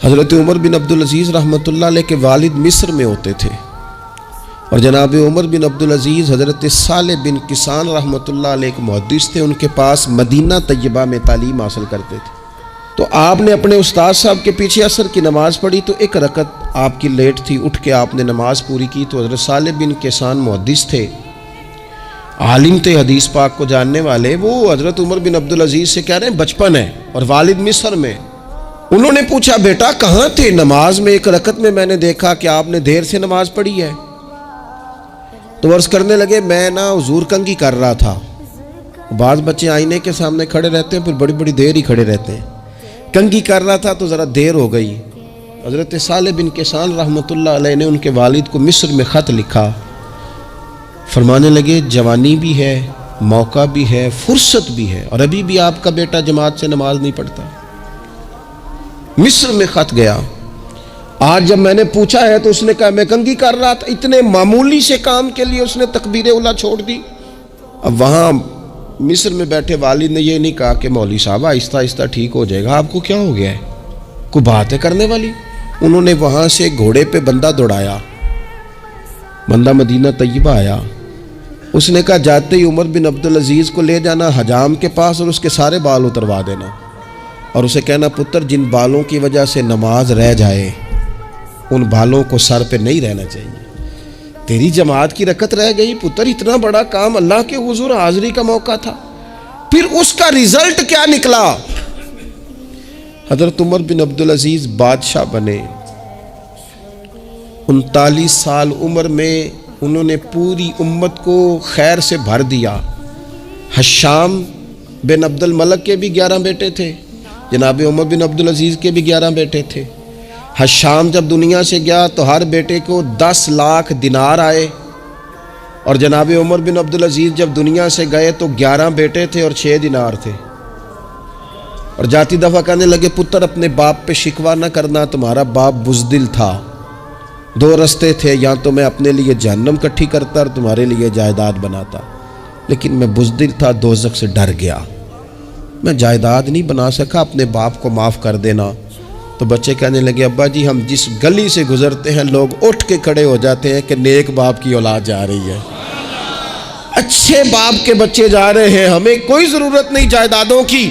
حضرت عمر بن عبدالعزیز رحمۃ اللہ علیہ کے والد مصر میں ہوتے تھے، اور جناب عمر بن عبدالعزیز حضرت صالح بن کیسان رحمۃ اللہ علیہ کے محدث تھے، ان کے پاس مدینہ طیبہ میں تعلیم حاصل کرتے تھے۔ تو آپ نے اپنے استاد صاحب کے پیچھے عصر کی نماز پڑھی تو ایک رکعت آپ کی لیٹ تھی، اٹھ کے آپ نے نماز پوری کی تو حضرت صالح بن کیسان محدث تھے، عالم تھے، حدیث پاک کو جاننے والے، وہ حضرت عمر بن عبدالعزیز سے کہہ رہے ہیں بچپن ہے اور والد مصر میں۔ انہوں نے پوچھا بیٹا کہاں تھے؟ نماز میں ایک رکعت میں نے دیکھا کہ آپ نے دیر سے نماز پڑھی ہے۔ تو عرض کرنے لگے میں حضور کنگھی کر رہا تھا۔ بعض بچے آئینے کے سامنے کھڑے رہتے ہیں پھر بڑی بڑی دیر ہی کھڑے رہتے ہیں، کنگھی کر رہا تھا تو ذرا دیر ہو گئی۔ حضرت صالح بن کیسان رحمۃ اللہ علیہ نے ان کے والد کو مصر میں خط لکھا، فرمانے لگے جوانی بھی ہے، موقع بھی ہے، فرصت بھی ہے، اور ابھی بھی آپ کا بیٹا جماعت سے نماز نہیں پڑھتا۔ مصر میں خط گیا۔ آج جب میں نے پوچھا ہے تو اس نے کہا میں کنگھی کر رہا تھا۔ اتنے معمولی سے کام کے لیے اس نے تکبیر اولیٰ چھوڑ دی۔ اب وہاں مصر میں بیٹھے والد نے یہ نہیں کہا کہ مولوی صاحب آہستہ آہستہ ٹھیک ہو جائے گا، آپ کو کیا ہو گیا ہے، کوئی بات ہے کرنے والی؟ انہوں نے وہاں سے گھوڑے پہ بندہ دوڑایا، بندہ مدینہ طیبہ آیا۔ اس نے کہا جاتے ہی عمر بن عبدالعزیز کو لے جانا حجام کے پاس اور اس کے سارے بال اتروا دینا، اور اسے کہنا پتر جن بالوں کی وجہ سے نماز رہ جائے ان بالوں کو سر پہ نہیں رہنا چاہیے، تیری جماعت کی رکعت رہ گئی پتر، اتنا بڑا کام اللہ کے حضور حاضری کا موقع تھا۔ پھر اس کا ریزلٹ کیا نکلا؟ حضرت عمر بن عبدالعزیز بادشاہ بنے، 39 سال عمر میں انہوں نے پوری امت کو خیر سے بھر دیا۔ حشام بن عبد الملک کے بھی 11 بیٹے تھے، جناب عمر بن عبدالعزیز کے بھی 11 بیٹے تھے۔ حشام جب دنیا سے گیا تو ہر بیٹے کو 10 لاکھ دینار آئے، اور جناب عمر بن عبدالعزیز جب دنیا سے گئے تو 11 بیٹے تھے اور 6 دینار تھے۔ اور جاتی دفعہ کہنے لگے پتر اپنے باپ پہ شکوہ نہ کرنا، تمہارا باپ بزدل تھا، 2 رستے تھے، یا تو میں اپنے لیے جہنم کٹھی کرتا اور تمہارے لیے جائیداد بناتا، لیکن میں بزدل تھا، دوزخ سے ڈر گیا، میں جائیداد نہیں بنا سکا، اپنے باپ کو معاف کر دینا۔ تو بچے کہنے لگے ابا جی ہم جس گلی سے گزرتے ہیں لوگ اٹھ کے کھڑے ہو جاتے ہیں کہ نیک باپ کی اولاد جا رہی ہے، اچھے باپ کے بچے جا رہے ہیں، ہمیں کوئی ضرورت نہیں جائیدادوں کی۔